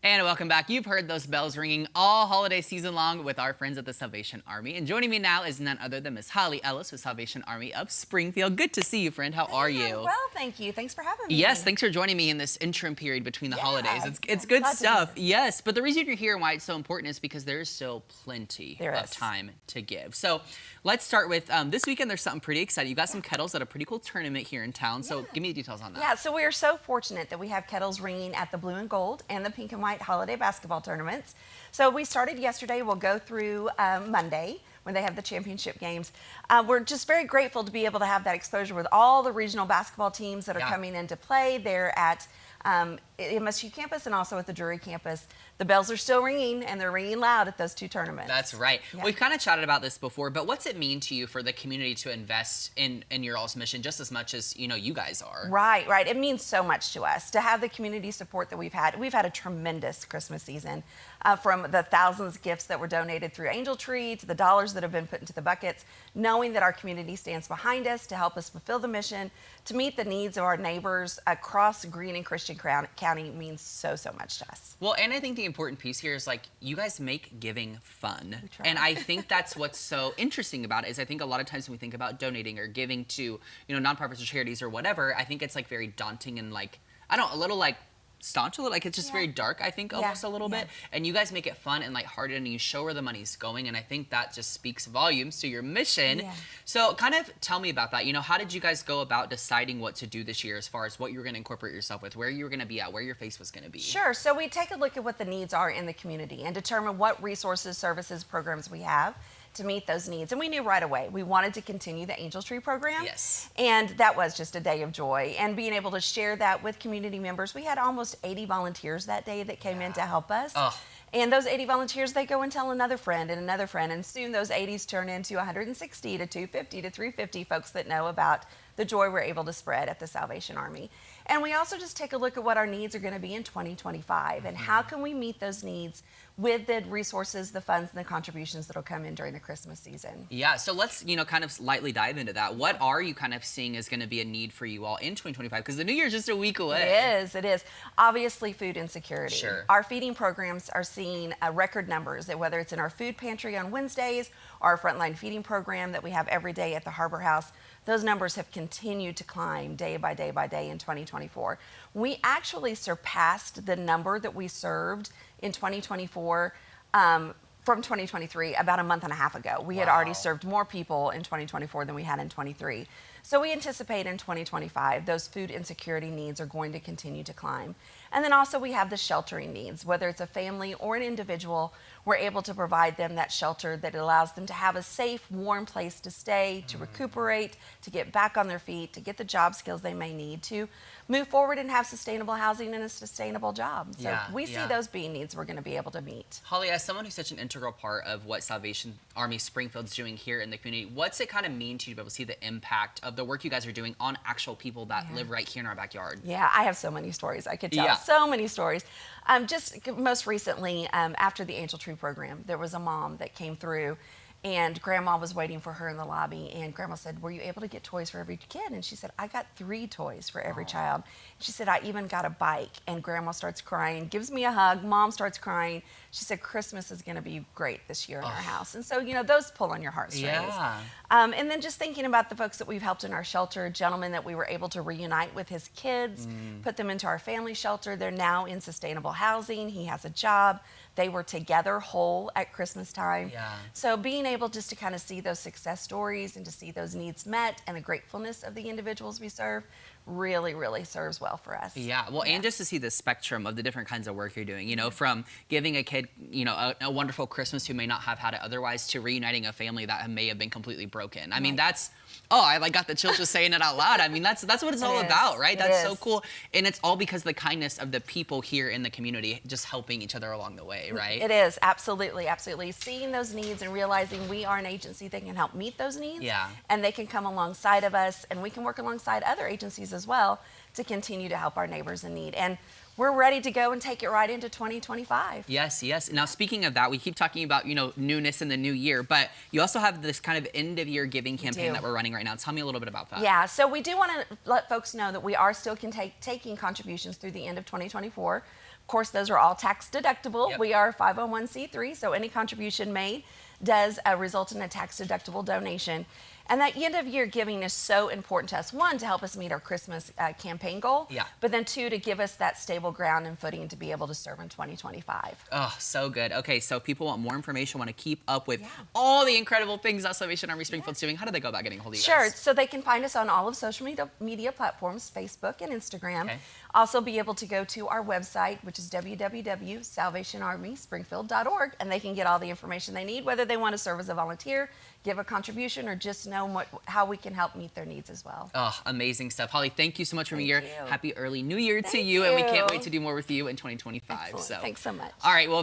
And welcome back. You've heard those bells ringing all holiday season long with our friends at the Salvation Army. And joining me now is none other than Miss Holly Ellis with Salvation Army of Springfield. Good to see you, friend. How are you? Well, thank you. Thanks for having me. Yes, thanks for joining me in this interim period between the holidays. It's good stuff. Yes, but the reason you're here and why it's so important is because there's still plenty of time to give. So let's start with this weekend. There's something pretty exciting. You got some kettles at a pretty cool tournament here in town. So give me the details on that. Yeah, so we are so fortunate that we have kettles ringing at the blue and gold and the pink and white holiday basketball tournaments. So we started yesterday. We'll go through Monday when they have the championship games. We're just very grateful to be able to have that exposure with all the regional basketball teams that are coming into play. They're at MSU campus and also at the Drury campus. The bells are still ringing, and they're ringing loud at those two tournaments. That's right. Yeah. We've kind of chatted about this before, but what's it mean to you for the community to invest in your all's mission just as much as, you guys are? Right, right. It means so much to us to have the community support that we've had. We've had a tremendous Christmas season, from the thousands of gifts that were donated through Angel Tree to the dollars that have been put into the buckets, knowing that our community stands behind us to help us fulfill the mission, to meet the needs of our neighbors across Greene and Christian County means so, so much to us. Well, and I think the important piece here is, like, you guys make giving fun. And I think that's what's so interesting about it is I think a lot of times when we think about donating or giving to, nonprofits or charities or whatever, I think it's like very daunting and like, a little like staunch a little, like it's just very dark, I think, almost a little bit. And you guys make it fun and lighthearted and you show where the money's going. And I think that just speaks volumes to your mission. So kind of tell me about that. How did you guys go about deciding what to do this year as far as what you were going to incorporate yourself with, where you were going to be at, where your face was going to be? Sure. So we take a look at what the needs are in the community and determine what resources, services, programs we have to meet those needs. And we knew right away we wanted to continue the Angel Tree program. Yes. And that was just a day of joy. And being able to share that with community members. We had almost 80 volunteers that day that came in to help us. And those 80 volunteers, they go and tell another friend and another friend. And soon those 80s turn into 160 to 250 to 350 folks that know about the joy we're able to spread at the Salvation Army. And we also just take a look at what our needs are going to be in 2025 and how can we meet those needs with the resources, the funds, and the contributions that will come in during the Christmas season. Yeah, so let's, kind of lightly dive into that. What are you kind of seeing is going to be a need for you all in 2025? Because the New Year's just a week away. It is. Obviously, food insecurity. Sure. Our feeding programs are seeing record numbers, whether it's in our food pantry on Wednesdays or our frontline feeding program that we have every day at the Harbor House. Those numbers have continued to climb day by day by day in 2024. We actually surpassed the number that we served in 2024 from 2023 about a month and a half ago. We had already served more people in 2024 than we had in 23. So we anticipate in 2025 those food insecurity needs are going to continue to climb. And then also we have the sheltering needs, whether it's a family or an individual, we're able to provide them that shelter that allows them to have a safe, warm place to stay, to recuperate, to get back on their feet, to get the job skills they may need to move forward and have sustainable housing and a sustainable job. So we see those being needs we're going to be able to meet. Holly, as someone who's such an integral part of what Salvation Army Springfield's doing here in the community, what's it kind of mean to you to be able to see the impact of the work you guys are doing on actual people that live right here in our backyard? Yeah, I have so many stories I could tell. So many stories. Just most recently, after the Angel Tree program, there was a mom that came through and Grandma was waiting for her in the lobby, and Grandma said, "Were you able to get toys for every kid?" And she said, "I got 3 toys for every child." She said, "I even got a bike." And Grandma starts crying, gives me a hug. Mom starts crying. She said, "Christmas is going to be great this year in our house." And so, those pull on your heartstrings. And then just thinking about the folks that we've helped in our shelter, a gentleman that we were able to reunite with his kids, put them into our family shelter. They're now in sustainable housing. He has a job. They were together whole at Christmas time. So being able just to kind of see those success stories and to see those needs met and the gratefulness of the individuals we serve really, really serves well for us. And just to see the spectrum of the different kinds of work you're doing, from giving a kid, a wonderful Christmas who may not have had it otherwise to reuniting a family that may have been completely broken. I mean, that's, I got the chills just saying it out loud. I mean, that's what it's all about, right? That's so cool. And it's all because of the kindness of the people here in the community just helping each other along the way, right? It is, absolutely, absolutely. Seeing those needs and realizing we are an agency that can help meet those needs. And they can come alongside of us and we can work alongside other agencies as well to continue to help our neighbors in need. And we're ready to go and take it right into 2025. Yes, yes. Now, speaking of that, we keep talking about, newness in the new year, but you also have this kind of end of year giving campaign that we're running right now. Tell me a little bit about that. Yeah, so we do want to let folks know that we are still taking contributions through the end of 2024. Of course, those are all tax deductible. Yep. We are a 501c3, so any contribution made does result in a tax deductible donation. And that end of year giving is so important to us. One, to help us meet our Christmas campaign goal. Yeah. But then two, to give us that stable ground and footing to be able to serve in 2025. Oh, so good. Okay, so if people want more information, want to keep up with all the incredible things that Salvation Army Springfield's doing, how do they go about getting a hold of you Sure. guys? So they can find us on all of social media platforms, Facebook and Instagram. Okay. Also be able to go to our website, which is www.salvationarmyspringfield.org, and they can get all the information they need, whether they want to serve as a volunteer, give a contribution, or just know how we can help meet their needs as well. Oh, amazing stuff. Holly, thank you so much for being here. Thank you. Happy early New Year to Thank you, and we can't you. wait to do more with you in 2025. Excellent. So, Thanks so much. All right, well,